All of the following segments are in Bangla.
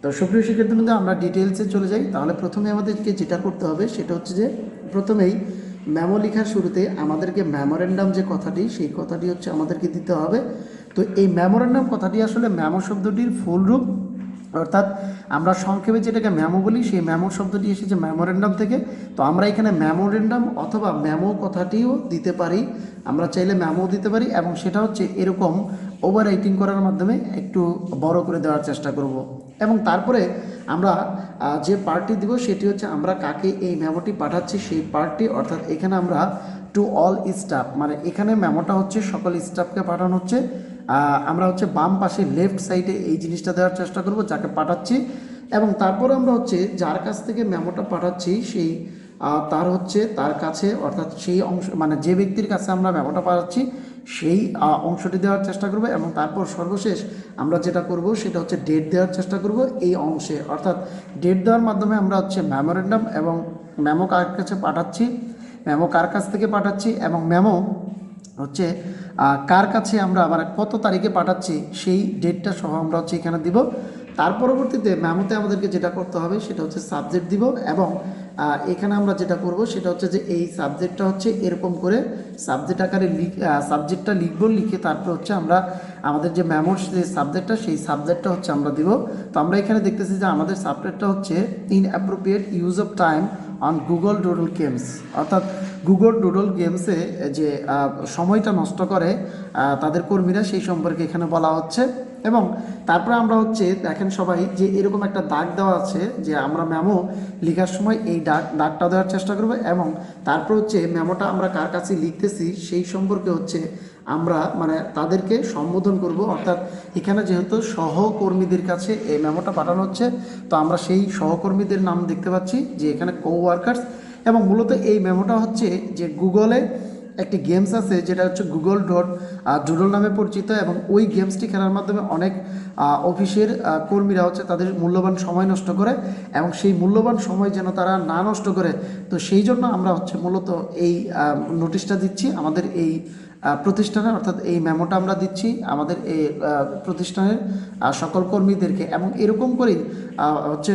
তো সুপ্রিয় শিক্ষার্থীবৃন্দ, আমরা ডিটেলসে চলে যাই। তাহলে প্রথমে আমাদেরকে যেটা করতে হবে সেটা হচ্ছে যে প্রথমেই মেমো লেখার শুরুতে আমাদেরকে মেমোরেন্ডাম যে কথাটি, সেই কথাটি হচ্ছে আমাদেরকে দিতে হবে। তো এই মেমোরেন্ডাম কথাটি আসলে মেমো শব্দটির ফুল রূপ, অর্থাৎ আমরা সংক্ষেপে যেটাকে মেমো বলি, সেই মেমো শব্দটি এসেছে মেমোরেন্ডাম থেকে। তো আমরা এখানে মেমোরেন্ডাম অথবা মেমো কথাটিও দিতে পারি, আমরা চাইলে মেমো দিতে পারি, এবং সেটা হচ্ছে এরকম ওভার রাইটিং করার মাধ্যমে একটু বড় করে দেওয়ার চেষ্টা করব। এবং তারপরে আমরা যে পার্টটি দিব সেটি হচ্ছে আমরা কাকে এই মেমোটি পাঠাচ্ছি সেই পার্টটি, অর্থাৎ এখানে আমরা টু অল স্টাফ, মানে এখানে মেমোটা হচ্ছে সকল স্টাফকে পাঠানো হচ্ছে। আমরা হচ্ছে বাম পাশে লেফট সাইডে এই জিনিসটা দেওয়ার চেষ্টা করব যাকে পাঠাচ্ছি। এবং তারপরে আমরা হচ্ছে যার কাছ থেকে মেমোটা পাঠাচ্ছি সেই তার হচ্ছে তার কাছে, অর্থাৎ সেই অংশ মানে যে ব্যক্তির কাছে আমরা মেমোটা পাঠাচ্ছি সেই অংশটি দেওয়ার চেষ্টা করব। এবং তারপর সর্বশেষ আমরা যেটা করব সেটা হচ্ছে ডেট দেওয়ার চেষ্টা করব এই অংশে, অর্থাৎ ডেট দেওয়ার মাধ্যমে আমরা হচ্ছে মেমোরেন্ডাম এবং মেমো কার কাছে পাঠাচ্ছি, মেমো কার কাছ থেকে পাঠাচ্ছি, এবং মেমো হচ্ছে কার কাছে আমরা আবার কত তারিখে পাঠাচ্ছি সেই ডেটটা সহ আমরা হচ্ছে এখানে দিব। তার পরবর্তীতে মেমোতে আমাদেরকে যেটা করতে হবে সেটা হচ্ছে সাবজেক্ট দিব, এবং এখানে আমরা যেটা করব সেটা হচ্ছে যে এই সাবজেক্টটা হচ্ছে এরকম করে সাবজেক্ট আকারে সাবজেক্টটা লিখব, লিখে তারপর হচ্ছে আমরা আমাদের যে মেমোর যে সাবজেক্টটা সেই সাবজেক্টটা হচ্ছে আমরা দিব। তো আমরা এখানে দেখতেছি যে আমাদের সাবজেক্টটা হচ্ছে inappropriate use of time on Google doodle games, অর্থাৎ গুগল ডুডল গেমসে যে সময়টা নষ্ট করে তাদের কর্মীরা, সেই সম্পর্কে এখানে বলা হচ্ছে। এবং তারপরে আমরা হচ্ছে দেখেন সবাই যে এরকম একটা দাগ দেওয়া আছে যে আমরা মেমো লেখার সময় এই দাগটা দেওয়ার চেষ্টা করব, এবং তারপর হচ্ছে মেমোটা আমরা কার কাছে লিখতেছি সেই সম্পর্কে হচ্ছে আমরা মানে তাদেরকে সম্বোধন করব, অর্থাৎ এখানে যেহেতু সহকর্মীদের কাছে এই মেমোটা পাঠানো হচ্ছে, তো আমরা সেই সহকর্মীদের নাম দেখতে পাচ্ছি যে এখানে কোওয়ার্কার্স। এবং মূলত এই মেমোটা হচ্ছে যে গুগলে একটি গেমস আছে যেটা হচ্ছে গুগল ডুডল নামে পরিচিত, এবং ওই গেমসটি খেলার মাধ্যমে অনেক অফিসের কর্মীরা হচ্ছে তাদের মূল্যবান সময় নষ্ট করে, এবং সেই মূল্যবান সময় যেন তারা না নষ্ট করে, তো সেই জন্য আমরা হচ্ছে মূলত এই নোটিশটা দিচ্ছি আমাদের এই প্রতিষ্ঠানে, অর্থাৎ এই মেমোটা আমরা দিচ্ছি আমাদের এই প্রতিষ্ঠানের সকল কর্মীদেরকে। এবং এরকম করেই হচ্ছে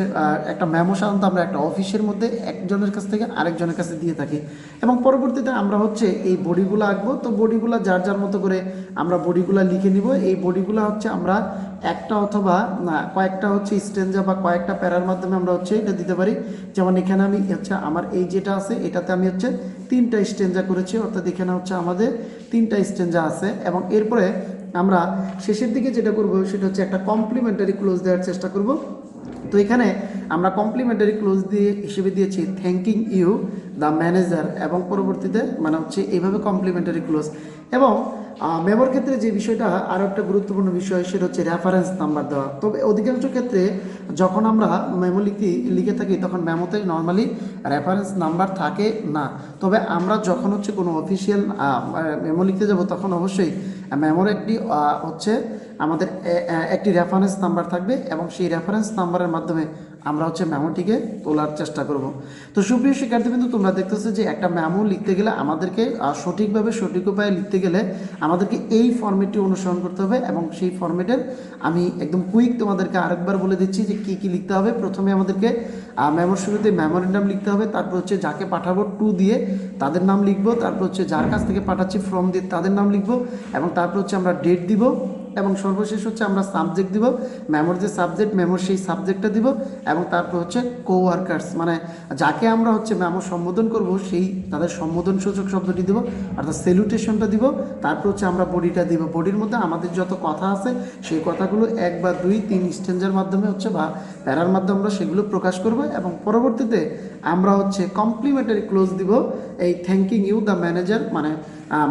একটা মেমো সাধারণত আমরা একটা অফিসের মধ্যে একজনের কাছ থেকে আরেকজনের কাছে দিয়ে থাকি, এবং পরবর্তীতে আমরা হচ্ছে এই বডিগুলো আঁকবো। তো বডিগুলো যার যার মতো করে আমরা বডিগুলো লিখে নিব। এই বডিগুলো হচ্ছে আমরা একটা অথবা কয়েকটা হচ্ছে স্টেঞ্জা বা কয়েকটা প্যারার মাধ্যমে আমরা হচ্ছে এটা দিতে পারি। যেমন এখানে আমি হচ্ছে আমার এই যেটা আছে এটাতে আমি হচ্ছে 3টা স্টেঞ্জা করেছি, অর্থাৎ এখানে হচ্ছে আমাদের 3টা স্টেঞ্জা আছে। এবং এরপরে আমরা শেষের দিকে যেটা করব সেটা হচ্ছে একটা কমপ্লিমেন্টারি ক্লোজ দেওয়ার চেষ্টা করব। তো এখানে আমরা কমপ্লিমেন্টারি ক্লোজ দিয়ে হিসেবে দিয়েছি থ্যাঙ্কিং ইউ দ্য ম্যানেজার, এবং পরবর্তীতে মানে হচ্ছে এইভাবে কমপ্লিমেন্টারি ক্লোজ। এবং মেমোর ক্ষেত্রে যে বিষয়টা আরও একটা গুরুত্বপূর্ণ বিষয় সেটা হচ্ছে রেফারেন্স নাম্বার দেওয়া। তবে অধিকাংশ ক্ষেত্রে যখন আমরা মেমো লিখে থাকি তখন মেমোতে নর্মালি রেফারেন্স নাম্বার থাকে না। তবে আমরা যখন হচ্ছে কোনো অফিসিয়াল মেমো লিখতে যাব তখন অবশ্যই মেমোর একটি হচ্ছে আমাদের একটি রেফারেন্স নাম্বার থাকবে, এবং সেই রেফারেন্স নাম্বারের মাধ্যমে আমরা হচ্ছে মেমোটিকে তোলার চেষ্টা করব। তো সুপ্রিয় শিক্ষার্থীবৃন্দ, তোমরা দেখতেছো যে একটা মেমো লিখতে গেলে আমাদেরকে সঠিকভাবে সঠিক উপায়ে লিখতে গেলে আমাদেরকে এই ফর্মেটটি অনুসরণ করতে হবে, এবং সেই ফর্মেটের আমি একদম কুইক তোমাদেরকে আরেকবার বলে দিচ্ছি যে কী কী লিখতে হবে। প্রথমে আমাদেরকে মেমোর শুরুতে মেমোরেন্ডাম লিখতে হবে, তারপর হচ্ছে যাকে পাঠাবো টু দিয়ে তাদের নাম লিখবো, তারপর হচ্ছে যার কাছ থেকে পাঠাচ্ছি ফ্রম দিয়ে তাদের নাম লিখবো, এবং তারপর হচ্ছে আমরা ডেট দিব, এবং সর্বশেষ হচ্ছে আমরা সাবজেক্ট দিব, মেমোর যে সাবজেক্ট মেমোর সেই সাবজেক্টটা দিব, এবং তারপর হচ্ছে কোওয়ার্কার্স মানে যাকে আমরা হচ্ছে মেমো সম্বোধন করব সেই তাদের সম্বোধন সূচক শব্দটি দিব, অর্থাৎ সেলুটেশনটা দিব। তারপর হচ্ছে আমরা বডিটা দিব, বডির মধ্যে আমাদের যত কথা আছে সেই কথাগুলো 1 বা 2 3 স্টেঞ্জার মাধ্যমে হচ্ছে বা প্যারার মাধ্যমে আমরা সেগুলো প্রকাশ করব, এবং পরবর্তীতে আমরা হচ্ছে কমপ্লিমেন্টারি ক্লোজ দিব এই থ্যাঙ্কিং ইউ দ্য ম্যানেজার, মানে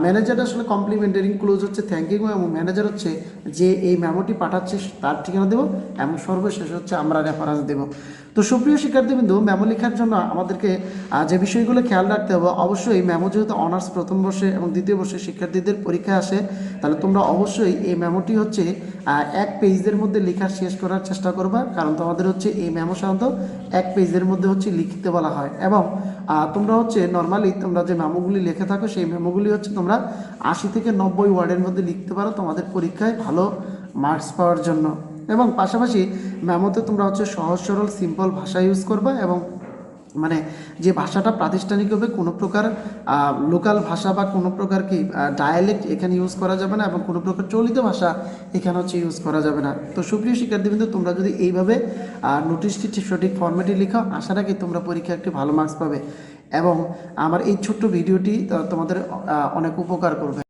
ম্যানেজার আসলে কমপ্লিমেন্টারি ক্লোজ হচ্ছে থ্যাঙ্কিং ইউ, এবং ম্যানেজার হচ্ছে যে এই মেমোটি পাঠাচ্ছে তার ঠিকানা দেব, এবং সর্বশেষ হচ্ছে আমরা রেফারেন্স দেব। তো সুপ্রিয় শিক্ষার্থীবৃন্দ, মেমো লেখার জন্য আমাদেরকে যে বিষয়গুলো খেয়াল রাখতে হবে, অবশ্যই মেমো যেহেতু অনার্স প্রথম বর্ষে এবং দ্বিতীয় বর্ষের শিক্ষার্থীদের পরীক্ষা আসে, তাহলে তোমরা অবশ্যই এই মেমোটি হচ্ছে 1 পেজের মধ্যে লেখা শেষ করার চেষ্টা করবা, কারণ তোমাদের হচ্ছে এই মেমো সাধারণত 1 পেজের মধ্যে হচ্ছে লিখতে বলা হয়। এবং তোমরা হচ্ছে নর্মালি তোমরা যে মেমোগুলি লিখে থাকো সেই মেমোগুলি হচ্ছে তোমরা 80 থেকে 90 ওয়ার্ডের মধ্যে লিখতে পারো তোমাদের পরীক্ষায় ভালো মার্কস পাওয়ার জন্য। এবং পাশাপাশি মেমোতে তোমরা হচ্ছে সহজ সরল সিম্পল ভাষা ইউজ করবা এবং মানে যে ভাষাটা প্রাতিষ্ঠানিক হবে কোনো প্রকার লোকাল ভাষা বা কোনো প্রকার কি ডায়ালেক্ট এখানে ইউজ করা যাবে না এবং কোনো প্রকার চলিত ভাষা এখানে হচ্ছে ইউজ করা যাবে না। তো সুপ্রিয় শিক্ষার্থীবৃন্দ, তোমরা যদি এইভাবে নোটিশটি সঠিক ফরম্যাটে লেখাও, আশা রাখি তোমরা পরীক্ষা একটি ভালো মার্কস পাবে এবং আমার এই ছোট্ট ভিডিওটি তোমাদের অনেক উপকার করবে।